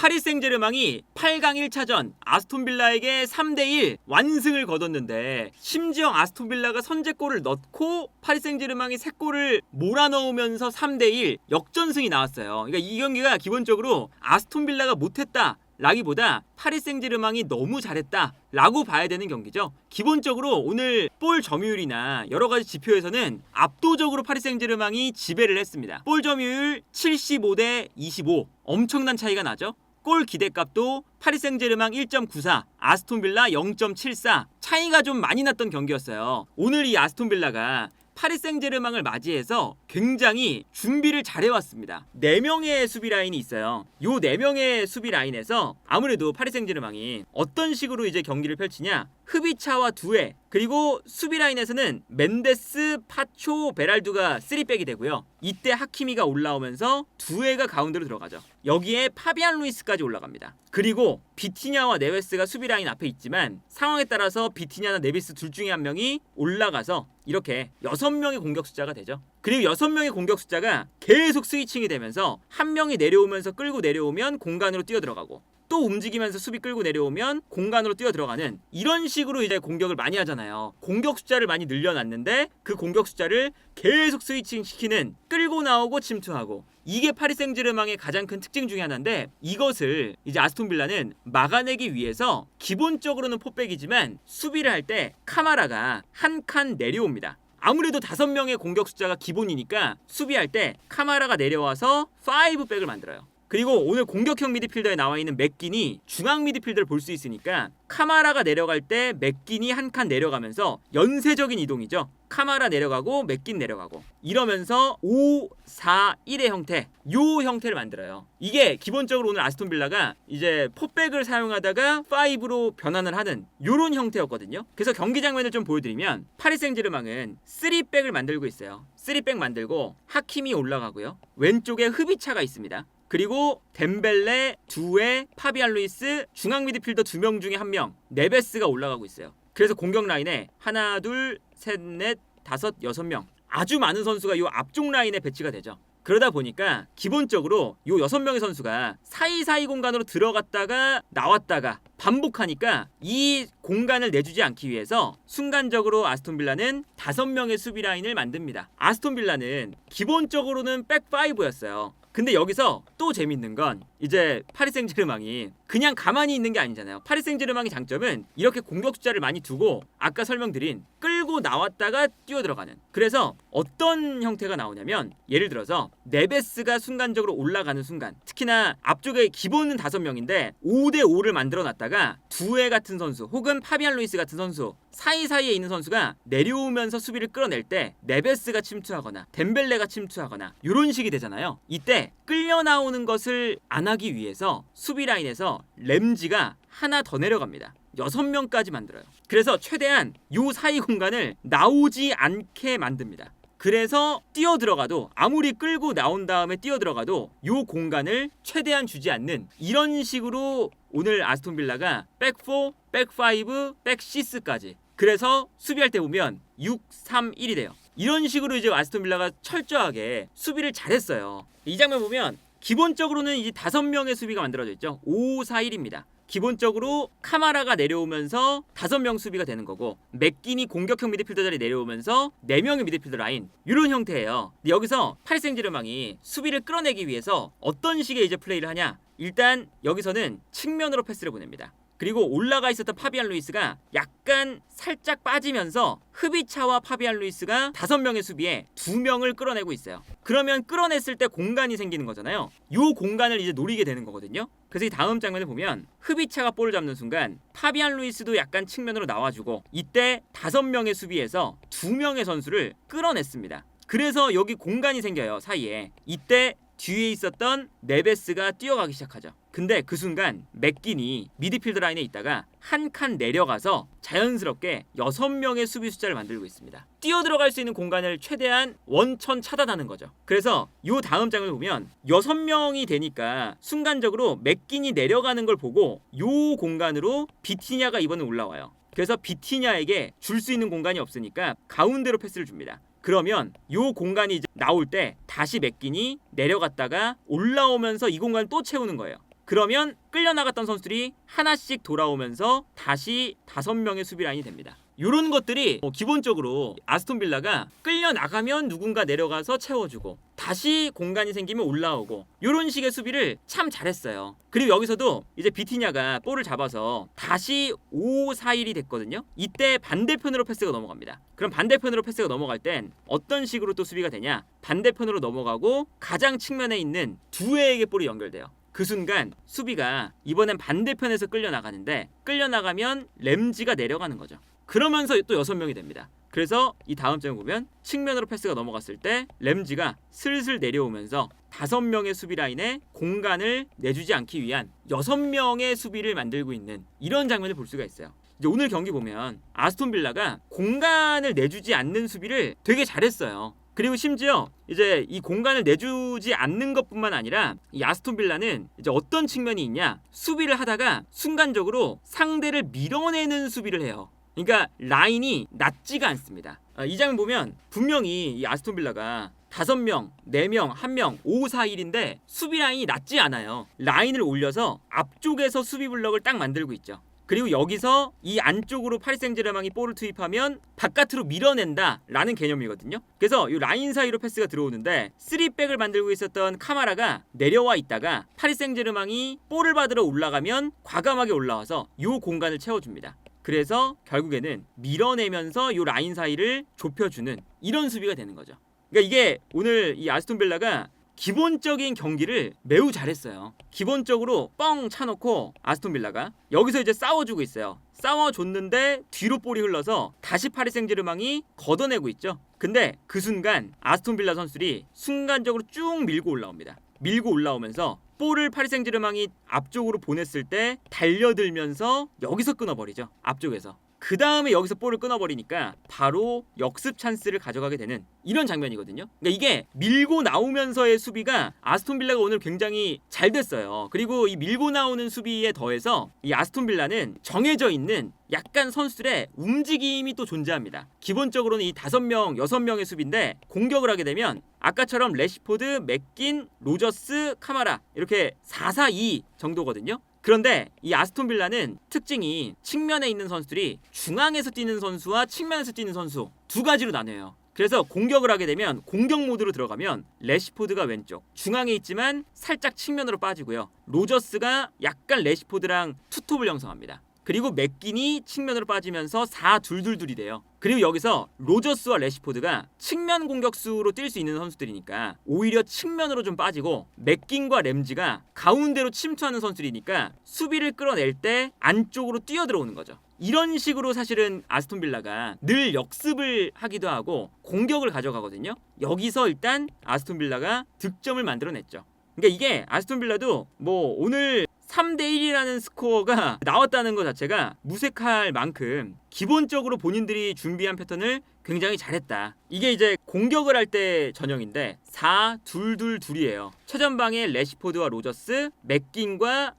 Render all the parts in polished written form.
파리 생제르맹이 8강 1차전 아스톤빌라에게 3대1 완승을 거뒀는데 심지어 아스톤빌라가 선제골을 넣고 파리 생제르맹이 3골을 몰아넣으면서 3대1 역전승이 나왔어요. 그러니까 이 경기가 기본적으로 아스톤빌라가 못했다 라기보다 파리 생제르맹이 너무 잘했다 라고 봐야 되는 경기죠. 기본적으로 오늘 볼 점유율이나 여러가지 지표에서는 압도적으로 파리 생제르맹이 지배를 했습니다. 볼 점유율 75대 25 엄청난 차이가 나죠. 골 기대값도 파리 생제르맹 1.94 아스톤빌라 0.74 차이가 좀 많이 났던 경기였어요. 오늘 이 아스톤빌라가 파리 생제르맹을 맞이해서 굉장히 준비를 잘해왔습니다. 4명의 수비 라인이 있어요. 요 4명의 수비 라인에서 아무래도 파리 생제르맹이 어떤 식으로 이제 경기를 펼치냐, 흐비차와 두에, 그리고 수비 라인에서는 멘데스, 파초, 베랄두가 3백이 되고요. 이때 하키미가 올라오면서 두에가 가운데로 들어가죠. 여기에 파비안 루이스까지 올라갑니다. 그리고 비티냐와 네베스가 수비 라인 앞에 있지만 상황에 따라서 비티냐나 네베스 둘 중에 한 명이 올라가서 이렇게 6명의 공격 숫자가 되죠. 그리고 6명의 공격 숫자가 계속 스위칭이 되면서 한 명이 내려오면서 끌고 내려오면 공간으로 뛰어 들어가고 또 움직이면서 수비 끌고 내려오면 공간으로 뛰어 들어가는 이런 식으로 이제 공격을 많이 하잖아요. 공격 숫자를 많이 늘려놨는데 그 공격 숫자를 계속 스위칭 시키는, 끌고 나오고 침투하고, 이게 파리 생제르맹의 가장 큰 특징 중에 하나인데 이것을 이제 아스톤빌라는 막아내기 위해서 기본적으로는 포백이지만 수비를 할 때 카마라가 한 칸 내려옵니다. 아무래도 5명의 공격 숫자가 기본이니까 수비할 때 카마라가 내려와서 5백을 만들어요. 그리고 오늘 공격형 미드필더에 나와있는 맥긴이 중앙 미드필더를 볼 수 있으니까 카마라가 내려갈 때 맥긴이 한 칸 내려가면서 연쇄적인 이동이죠. 카마라 내려가고 맥긴 내려가고 이러면서 5, 4, 1의 형태, 요 형태를 만들어요. 이게 기본적으로 오늘 아스톤빌라가 이제 포백을 사용하다가 5로 변환을 하는 요런 형태였거든요. 그래서 경기 장면을 좀 보여드리면 파리 생제르맹은 3백을 만들고 있어요. 3백 만들고 하키미 올라가고요. 왼쪽에 흐비차가 있습니다. 그리고 덴벨레, 두에, 파비안 루이스, 중앙 미드필더 2명 중에 1명 네베스가 올라가고 있어요. 그래서 공격 라인에 하나, 둘, 셋, 넷, 다섯, 6명 아주 많은 선수가 요 앞쪽 라인에 배치가 되죠. 그러다 보니까 기본적으로 요 6명의 선수가 사이사이 공간으로 들어갔다가 나왔다가 반복하니까 이 공간을 내주지 않기 위해서 순간적으로 아스톤빌라는 5명의 수비 라인을 만듭니다. 아스톤빌라는 기본적으로는 백5였어요. 근데 여기서 또 재밌는 건 이제 파리 생제르맹이 그냥 가만히 있는 게 아니잖아요. 파리 생제르맹의 장점은 이렇게 공격 숫자를 많이 두고 아까 설명드린 끌고 나왔다가 뛰어 들어가는, 그래서 어떤 형태가 나오냐면 예를 들어서 네베스가 순간적으로 올라가는 순간, 특히나 앞쪽에 기본은 5명인데 5대5를 만들어 놨다가 두에 같은 선수 혹은 파비안 루이스 같은 선수 사이사이에 있는 선수가 내려오면서 수비를 끌어낼 때 네베스가 침투하거나 덴벨레가 침투하거나 이런 식이 되잖아요. 이때 끌려 나오는 것을 안 하기 위해서 수비 라인에서 램지가 하나 더 내려갑니다. 6명까지 만들어요. 그래서 최대한 요 사이 공간을 나오지 않게 만듭니다. 그래서 뛰어 들어가도, 아무리 끌고 나온 다음에 뛰어 들어가도 요 공간을 최대한 주지 않는, 이런 식으로 오늘 아스톤빌라가 백4, 백5, 백6까지, 그래서 수비할 때 보면 6, 3, 1이 돼요. 이런 식으로 이제 아스톤빌라가 철저하게 수비를 잘했어요. 이 장면 보면 기본적으로는 이제 5명의 수비가 만들어져 있죠. 5, 4, 1입니다. 기본적으로 카마라가 내려오면서 5명 수비가 되는 거고, 맥긴이 공격형 미드필더 자리 내려오면서 4명의 미드필더 라인, 이런 형태예요. 근데 여기서 파리 생제르맹이 수비를 끌어내기 위해서 어떤 식의 이제 플레이를 하냐, 일단 여기서는 측면으로 패스를 보냅니다. 그리고 올라가 있었던 파비안 루이스가 약간 살짝 빠지면서 흐비차와 파비안 루이스가 5명의 수비에 2명을 끌어내고 있어요. 그러면 끌어냈을 때 공간이 생기는 거잖아요. 요 공간을 이제 노리게 되는 거거든요. 그래서 이 다음 장면을 보면 흐비차가 볼을 잡는 순간 파비안 루이스도 약간 측면으로 나와주고, 이때 5명의 수비에서 2명의 선수를 끌어냈습니다. 그래서 여기 공간이 생겨요, 사이에. 이때 뒤에 있었던 네베스가 뛰어가기 시작하죠. 근데 그 순간 맥긴이 미드필드 라인에 있다가 한 칸 내려가서 자연스럽게 6명의 수비 숫자를 만들고 있습니다. 뛰어 들어갈 수 있는 공간을 최대한 원천 차단하는 거죠. 그래서 요 다음 장을 보면 6명이 되니까 순간적으로 맥긴이 내려가는 걸 보고 요 공간으로 비티냐가 이번에 올라와요. 그래서 비티냐에게 줄 수 있는 공간이 없으니까 가운데로 패스를 줍니다. 그러면 요 공간이 이제 나올 때 다시 맥긴이 내려갔다가 올라오면서 이 공간을 또 채우는 거예요. 그러면 끌려나갔던 선수들이 하나씩 돌아오면서 다시 5명의 수비 라인이 됩니다. 이런 것들이 기본적으로 아스톤 빌라가 끌려나가면 누군가 내려가서 채워주고 다시 공간이 생기면 올라오고 이런 식의 수비를 참 잘했어요. 그리고 여기서도 이제 비티냐가 볼을 잡아서 다시 5-4-1이 됐거든요. 이때 반대편으로 패스가 넘어갑니다. 그럼 반대편으로 패스가 넘어갈 땐 어떤 식으로 또 수비가 되냐? 반대편으로 넘어가고 가장 측면에 있는 두에게 볼이 연결돼요. 그 순간 수비가 이번엔 반대편에서 끌려나가는데 끌려나가면 램지가 내려가는 거죠. 그러면서 또 6명이 됩니다. 그래서 이 다음 장을 보면 측면으로 패스가 넘어갔을 때 램지가 슬슬 내려오면서 5명의 수비 라인에 공간을 내주지 않기 위한 6명의 수비를 만들고 있는 이런 장면을 볼 수가 있어요. 이제 오늘 경기 보면 아스톤 빌라가 공간을 내주지 않는 수비를 되게 잘했어요. 그리고 심지어 이제 이 공간을 내주지 않는 것뿐만 아니라 이 아스톤 빌라는 이제 어떤 측면이 있냐? 수비를 하다가 순간적으로 상대를 밀어내는 수비를 해요. 그러니까 라인이 낮지가 않습니다. 이 장면 보면 분명히 이 아스톤 빌라가 5명, 4명, 1명, 5-4-1인데 수비 라인이 낮지 않아요. 라인을 올려서 앞쪽에서 수비 블럭을 딱 만들고 있죠. 그리고 여기서 이 안쪽으로 파리 생제르맹이 볼을 투입하면 바깥으로 밀어낸다라는 개념이거든요. 그래서 이 라인 사이로 패스가 들어오는데 3백을 만들고 있었던 카마라가 내려와 있다가 파리 생제르맹이 볼을 받으러 올라가면 과감하게 올라와서 이 공간을 채워줍니다. 그래서 결국에는 밀어내면서 이 라인 사이를 좁혀주는 이런 수비가 되는 거죠. 그러니까 이게 오늘 이 아스톤 빌라가 기본적인 경기를 매우 잘했어요. 기본적으로 뻥 차놓고 아스톤 빌라가 여기서 이제 싸워주고 있어요. 싸워줬는데 뒤로 볼이 흘러서 다시 파리 생제르맹이 걷어내고 있죠. 근데 그 순간 아스톤 빌라 선수들이 순간적으로 쭉 밀고 올라옵니다. 밀고 올라오면서 볼을 파리 생제르맹이 앞쪽으로 보냈을 때 달려들면서 여기서 끊어버리죠. 앞쪽에서. 그 다음에 여기서 볼을 끊어버리니까 바로 역습 찬스를 가져가게 되는 이런 장면이거든요. 그러니까 이게 밀고 나오면서의 수비가 아스톤 빌라가 오늘 굉장히 잘 됐어요. 그리고 이 밀고 나오는 수비에 더해서 이 아스톤 빌라는 정해져 있는 약간 선수들의 움직임이 또 존재합니다. 기본적으로는 이 5명, 6명의 수비인데 공격을 하게 되면 아까처럼 레시포드, 맥긴, 로저스, 카마라 이렇게 4-4-2 정도거든요. 그런데 이 아스톤 빌라는 특징이 측면에 있는 선수들이 중앙에서 뛰는 선수와 측면에서 뛰는 선수 두 가지로 나뉘어요. 그래서 공격을 하게 되면 공격 모드로 들어가면 레시포드가 왼쪽, 중앙에 있지만 살짝 측면으로 빠지고요. 로저스가 약간 레시포드랑 투톱을 형성합니다. 그리고 맥긴이 측면으로 빠지면서 4-2-2-2이 돼요. 그리고 여기서 로저스와 레시포드가 측면 공격수로 뛸 수 있는 선수들이니까 오히려 측면으로 좀 빠지고 맥긴과 램지가 가운데로 침투하는 선수들이니까 수비를 끌어낼 때 안쪽으로 뛰어들어오는 거죠. 이런 식으로 사실은 아스톤 빌라가 늘 역습을 하기도 하고 공격을 가져가거든요. 여기서 일단 아스톤 빌라가 득점을 만들어냈죠. 그러니까 이게 아스톤 빌라도 뭐 오늘 3-1이라는 스코어가 나왔다는 것 자체가 무색할 만큼 기본적으로 본인들이 준비한 패턴을 굉장히 잘했다. 이게 이제 공격을 할 때 전형인데 4-2-2-2이에요. 최전방에 레시포드와 로저스, 맥긴과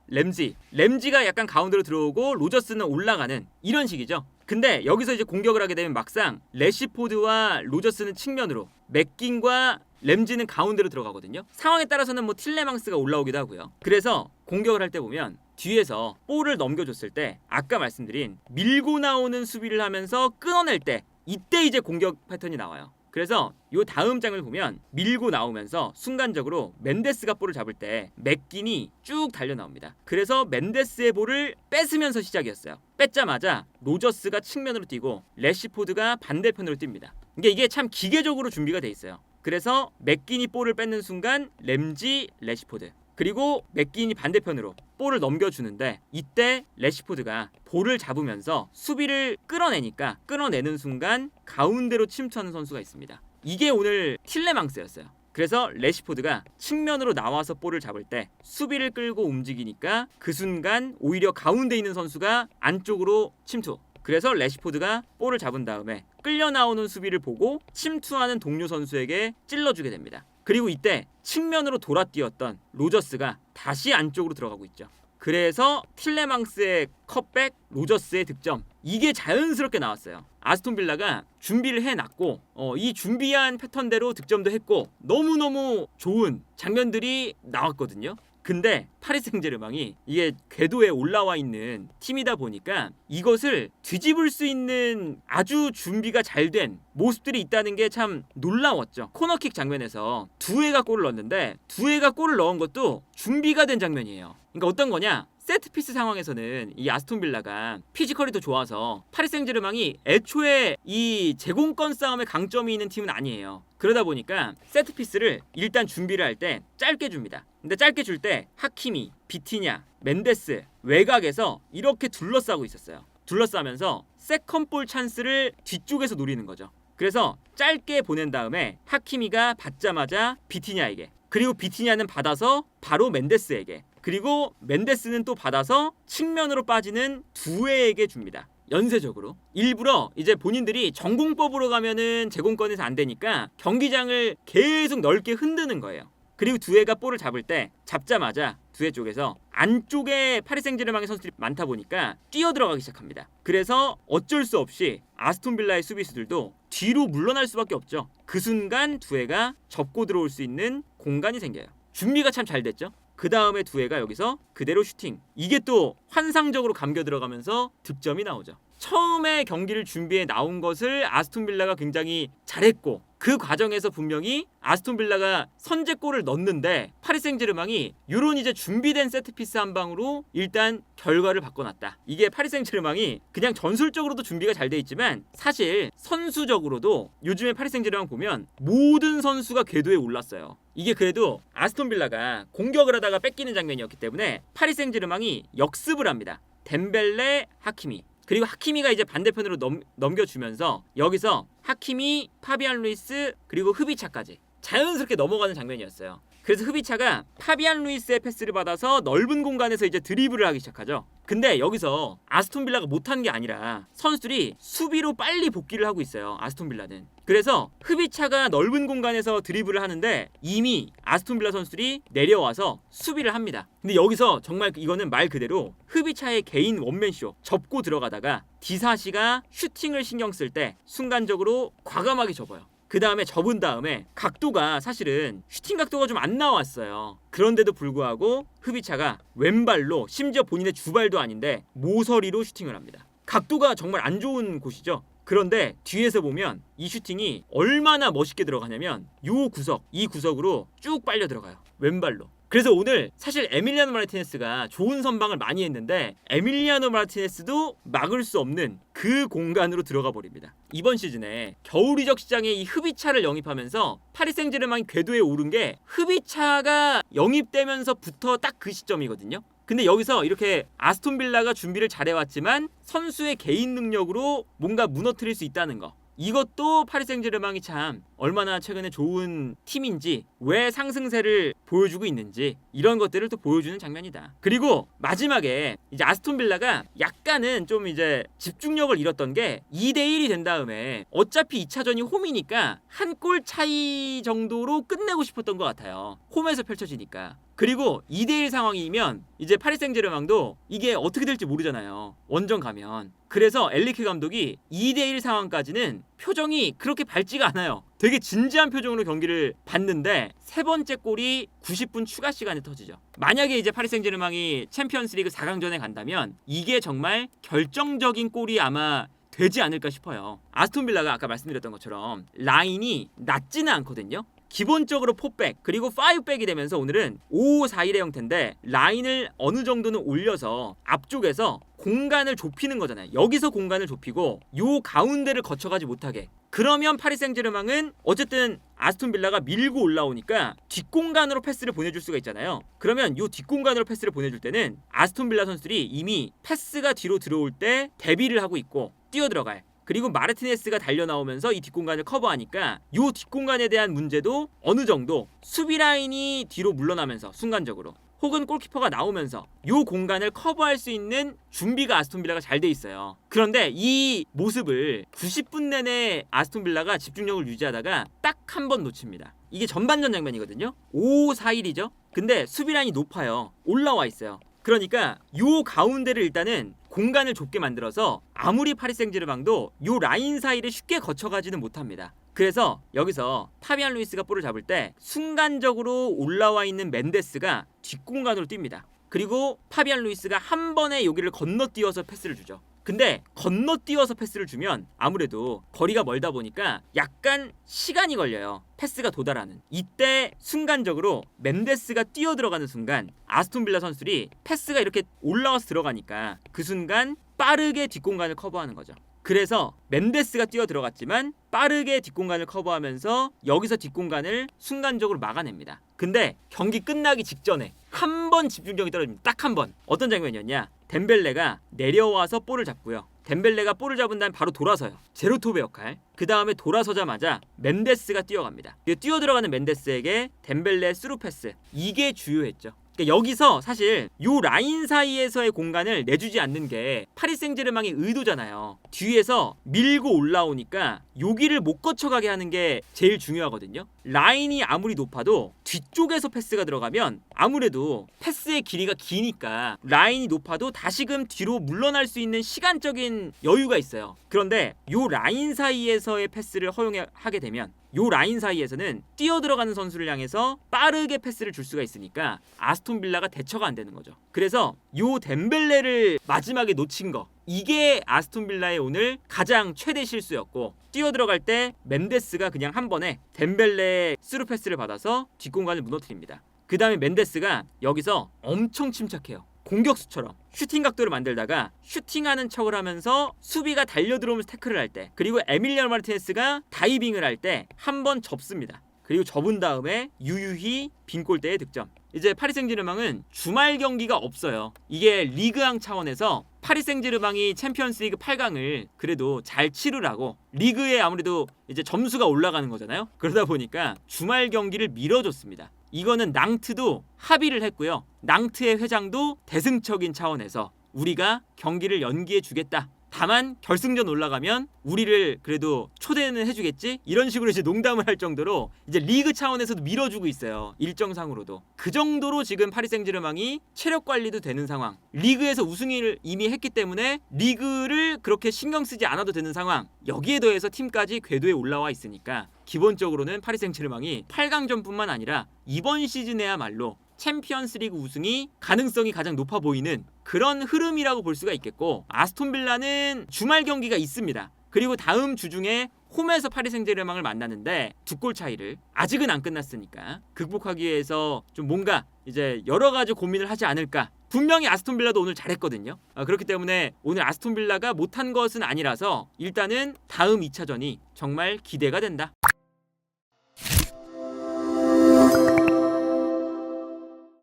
램지가 약간 가운데로 들어오고 로저스는 올라가는 이런 식이죠. 근데 여기서 이제 공격을 하게 되면 막상 레시포드와 로저스는 측면으로, 맥긴과 램지는 가운데로 들어가거든요. 상황에 따라서는 뭐 틸레망스가 올라오기도 하고요. 그래서 공격을 할 때 보면 뒤에서 볼을 넘겨줬을 때 아까 말씀드린 밀고 나오는 수비를 하면서 끊어낼 때 이때 이제 공격 패턴이 나와요. 그래서 요 다음 장을 보면 밀고 나오면서 순간적으로 멘데스가 볼을 잡을 때 맥긴이 쭉 달려 나옵니다. 그래서 멘데스의 볼을 뺏으면서 시작이었어요. 뺏자마자 로저스가 측면으로 뛰고 레시포드가 반대편으로 뜁니다. 이게 참 기계적으로 준비가 돼 있어요. 그래서 맥긴이 볼을 뺏는 순간 램지, 레시포드, 그리고 맥긴이 반대편으로 볼을 넘겨주는데 이때 레시포드가 볼을 잡으면서 수비를 끌어내니까 끌어내는 순간 가운데로 침투하는 선수가 있습니다. 이게 오늘 틸레망스였어요. 그래서 레시포드가 측면으로 나와서 볼을 잡을 때 수비를 끌고 움직이니까 그 순간 오히려 가운데 있는 선수가 안쪽으로 침투. 그래서 레시포드가 볼을 잡은 다음에 끌려 나오는 수비를 보고 침투하는 동료 선수에게 찔러주게 됩니다. 그리고 이때 측면으로 돌아뛰었던 로저스가 다시 안쪽으로 들어가고 있죠. 그래서 틸레망스의 컷백, 로저스의 득점, 이게 자연스럽게 나왔어요. 아스톤 빌라가 준비를 해놨고 이 준비한 패턴대로 득점도 했고 너무너무 좋은 장면들이 나왔거든요. 근데 파리 생제르맹이 이게 궤도에 올라와 있는 팀이다 보니까 이것을 뒤집을 수 있는 아주 준비가 잘 된 모습들이 있다는 게 참 놀라웠죠. 코너킥 장면에서 두에가 골을 넣었는데 두에가 골을 넣은 것도 준비가 된 장면이에요. 그러니까 어떤 거냐? 세트피스 상황에서는 이 아스톤 빌라가 피지컬이 더 좋아서 파리 생제르맹이 애초에 이 제공권 싸움에 강점이 있는 팀은 아니에요. 그러다 보니까 세트피스를 일단 준비를 할 때 짧게 줍니다. 근데 짧게 줄 때 하키미, 비티냐, 멘데스 외곽에서 이렇게 둘러싸고 있었어요. 둘러싸면서 세컨볼 찬스를 뒤쪽에서 노리는 거죠. 그래서 짧게 보낸 다음에 하키미가 받자마자 비티냐에게, 그리고 비티냐는 받아서 바로 멘데스에게, 그리고 멘데스는 또 받아서 측면으로 빠지는 두에에게 줍니다. 연쇄적으로 일부러 이제 본인들이 전공법으로 가면은 제공권에서 안 되니까 경기장을 계속 넓게 흔드는 거예요. 그리고 두에가 볼을 잡을 때 잡자마자 두에 쪽에서 안쪽에 파리 생제르맹의 선수들이 많다 보니까 뛰어 들어가기 시작합니다. 그래서 어쩔 수 없이 아스톤 빌라의 수비수들도 뒤로 물러날 수밖에 없죠. 그 순간 두에가 접고 들어올 수 있는 공간이 생겨요. 준비가 참 잘 됐죠. 그 다음에 두에가 여기서 그대로 슈팅. 이게 또 환상적으로 감겨 들어가면서 득점이 나오죠. 처음에 경기를 준비해 나온 것을 아스톤 빌라가 굉장히 잘했고, 그 과정에서 분명히 아스톤 빌라가 선제골을 넣는데 파리 생제르맹이 이런 이제 준비된 세트피스 한 방으로 일단 결과를 바꿔놨다. 이게 파리 생제르맹이 그냥 전술적으로도 준비가 잘 돼 있지만 사실 선수적으로도 요즘에 파리 생제르맹 보면 모든 선수가 궤도에 올랐어요. 이게 그래도 아스톤 빌라가 공격을 하다가 뺏기는 장면이었기 때문에 파리 생제르맹이 역습을 합니다. 덴벨레, 하키미. 그리고 하키미가 이제 반대편으로 넘겨주면서 여기서 하키미, 파비안 루이스, 그리고 흐비차까지 자연스럽게 넘어가는 장면이었어요. 그래서 흐비차가 파비안 루이스의 패스를 받아서 넓은 공간에서 이제 드리블을 하기 시작하죠. 근데 여기서 아스톤 빌라가 못한 게 아니라 선수들이 수비로 빨리 복귀를 하고 있어요. 아스톤 빌라는. 그래서 흐비차가 넓은 공간에서 드리블을 하는데 이미 아스톤 빌라 선수들이 내려와서 수비를 합니다. 근데 여기서 정말 이거는 말 그대로 흐비차의 개인 원맨쇼, 접고 들어가다가 디사시가 슈팅을 신경 쓸 때 순간적으로 과감하게 접어요. 그 다음에 접은 다음에 각도가 사실은 슈팅 각도가 좀 안 나왔어요. 그런데도 불구하고 흐비차가 왼발로, 심지어 본인의 주발도 아닌데 모서리로 슈팅을 합니다. 각도가 정말 안 좋은 곳이죠. 그런데 뒤에서 보면 이 슈팅이 얼마나 멋있게 들어가냐면 이 구석으로 쭉 빨려 들어가요. 왼발로. 그래서 오늘 사실 에밀리아노 마르티네스가 좋은 선방을 많이 했는데 에밀리아노 마르티네스도 막을 수 없는 그 공간으로 들어가 버립니다. 이번 시즌에 겨울 이적 시장에 이 흐비차를 영입하면서 파리 생제르맹이 궤도에 오른 게 흐비차가 영입되면서부터 딱 그 시점이거든요. 근데 여기서 이렇게 아스톤 빌라가 준비를 잘해왔지만 선수의 개인 능력으로 뭔가 무너뜨릴 수 있다는 거, 이것도 파리 생제르맹이 참 얼마나 최근에 좋은 팀인지, 왜 상승세를 보여주고 있는지 이런 것들을 또 보여주는 장면이다. 그리고 마지막에 이제 아스톤 빌라가 약간은 좀 이제 집중력을 잃었던 게 2대1이 된 다음에 어차피 2차전이 홈이니까 한 골 차이 정도로 끝내고 싶었던 것 같아요. 홈에서 펼쳐지니까. 그리고 2대1 상황이면 이제 파리 생제르맹도 이게 어떻게 될지 모르잖아요. 원정 가면. 그래서 엘리케 감독이 2대1 상황까지는 표정이 그렇게 밝지가 않아요. 되게 진지한 표정으로 경기를 봤는데 세 번째 골이 90분 추가 시간에 터지죠. 만약에 이제 파리 생제르맹이 챔피언스리그 4강전에 간다면 이게 정말 결정적인 골이 아마 되지 않을까 싶어요. 아스톤 빌라가 아까 말씀드렸던 것처럼 라인이 낮지는 않거든요. 기본적으로 4백 그리고 5백이 되면서 오늘은 5-4-1의 형태인데 라인을 어느 정도는 올려서 앞쪽에서 공간을 좁히는 거잖아요. 여기서 공간을 좁히고 요 가운데를 거쳐가지 못하게. 그러면 파리 생제르맹은 어쨌든 아스톤 빌라가 밀고 올라오니까 뒷공간으로 패스를 보내줄 수가 있잖아요. 그러면 요 뒷공간으로 패스를 보내줄 때는 아스톤 빌라 선수들이 이미 패스가 뒤로 들어올 때 대비를 하고 있고 뛰어들어갈, 그리고 마르티네스가 달려나오면서 이 뒷공간을 커버하니까 이 뒷공간에 대한 문제도 어느 정도 수비 라인이 뒤로 물러나면서 순간적으로, 혹은 골키퍼가 나오면서 이 공간을 커버할 수 있는 준비가 아스톤 빌라가 잘 돼 있어요. 그런데 이 모습을 90분 내내 아스톤 빌라가 집중력을 유지하다가 딱 한 번 놓칩니다. 이게 전반전 장면이거든요. 5-4-1이죠. 근데 수비 라인이 높아요. 올라와 있어요. 그러니까 요 가운데를 일단은 공간을 좁게 만들어서 아무리 파리 생제르맹도 요 라인 사이를 쉽게 거쳐가지는 못합니다. 그래서 여기서 파비안 루이스가 볼을 잡을 때 순간적으로 올라와 있는 멘데스가 뒷공간으로 뜁니다. 그리고 파비안 루이스가 한 번에 여기를 건너뛰어서 패스를 주죠. 근데 건너뛰어서 패스를 주면 아무래도 거리가 멀다 보니까 약간 시간이 걸려요. 패스가 도달하는. 이때 순간적으로 멘데스가 뛰어 들어가는 순간 아스톤 빌라 선수들이 패스가 이렇게 올라와서 들어가니까 그 순간 빠르게 뒷공간을 커버하는 거죠. 그래서 멘데스가 뛰어 들어갔지만 빠르게 뒷공간을 커버하면서 여기서 뒷공간을 순간적으로 막아냅니다. 근데 경기 끝나기 직전에 한 번 집중력이 떨어집니다. 딱 한 번. 어떤 장면이었냐? 덴벨레가 내려와서 볼을 잡고요. 덴벨레가 볼을 잡은 다음에 바로 돌아서요. 제로톱의 역할. 그 다음에 돌아서자마자 멘데스가 뛰어갑니다. 뛰어 들어가는 멘데스에게 덴벨레 스루 패스. 이게 주요했죠. 그러니까 여기서 사실 요 라인 사이에서의 공간을 내주지 않는 게 파리 생제르맹의 의도잖아요. 뒤에서 밀고 올라오니까 여기를 못 거쳐가게 하는 게 제일 중요하거든요. 라인이 아무리 높아도 뒤쪽에서 패스가 들어가면 아무래도 패스의 길이가 기니까 라인이 높아도 다시금 뒤로 물러날 수 있는 시간적인 여유가 있어요. 그런데 요 라인 사이에서의 패스를 허용하게 되면 요 라인 사이에서는 뛰어 들어가는 선수를 향해서 빠르게 패스를 줄 수가 있으니까 아스톤 빌라가 대처가 안 되는 거죠. 그래서 요 덴벨레를 마지막에 놓친 거, 이게 아스톤 빌라의 오늘 가장 최대 실수였고, 뛰어 들어갈 때 멘데스가 그냥 한 번에 덴벨레의 스루 패스를 받아서 뒷공간을 무너뜨립니다. 그 다음에 멘데스가 여기서 엄청 침착해요. 공격수처럼 슈팅 각도를 만들다가 슈팅하는 척을 하면서 수비가 달려들어오면서 태클을 할 때, 그리고 에밀리아노 마르티네스가 다이빙을 할 때 한 번 접습니다. 그리고 접은 다음에 유유히 빈 골대에 득점. 이제 파리 생제르맹은 주말 경기가 없어요. 이게 리그왕 차원에서 파리 생제르맹이 챔피언스리그 8강을 그래도 잘 치르라고, 리그에 아무래도 이제 점수가 올라가는 거잖아요. 그러다 보니까 주말 경기를 미뤄줬습니다. 이거는 낭트도 합의를 했고요. 낭트의 회장도 대승적인 차원에서 우리가 경기를 연기해 주겠다. 다만 결승전 올라가면 우리를 그래도 초대는 해주겠지? 이런 식으로 이제 농담을 할 정도로 이제 리그 차원에서도 밀어주고 있어요. 일정상으로도. 그 정도로 지금 파리 생제르맹이 체력 관리도 되는 상황. 리그에서 우승을 이미 했기 때문에 리그를 그렇게 신경 쓰지 않아도 되는 상황. 여기에 더해서 팀까지 궤도에 올라와 있으니까 기본적으로는 파리 생제르맹이 8강전뿐만 아니라 이번 시즌에야말로 챔피언스리그 우승이 가능성이 가장 높아 보이는 그런 흐름이라고 볼 수가 있겠고, 아스톤 빌라는 주말 경기가 있습니다. 그리고 다음 주 중에 홈에서 파리 생제르맹을 만나는데 2골 차이를, 아직은 안 끝났으니까 극복하기 위해서 좀 뭔가 이제 여러 가지 고민을 하지 않을까. 분명히 아스톤 빌라도 오늘 잘했거든요. 그렇기 때문에 오늘 아스톤 빌라가 못한 것은 아니라서 일단은 다음 2차전이 정말 기대가 된다.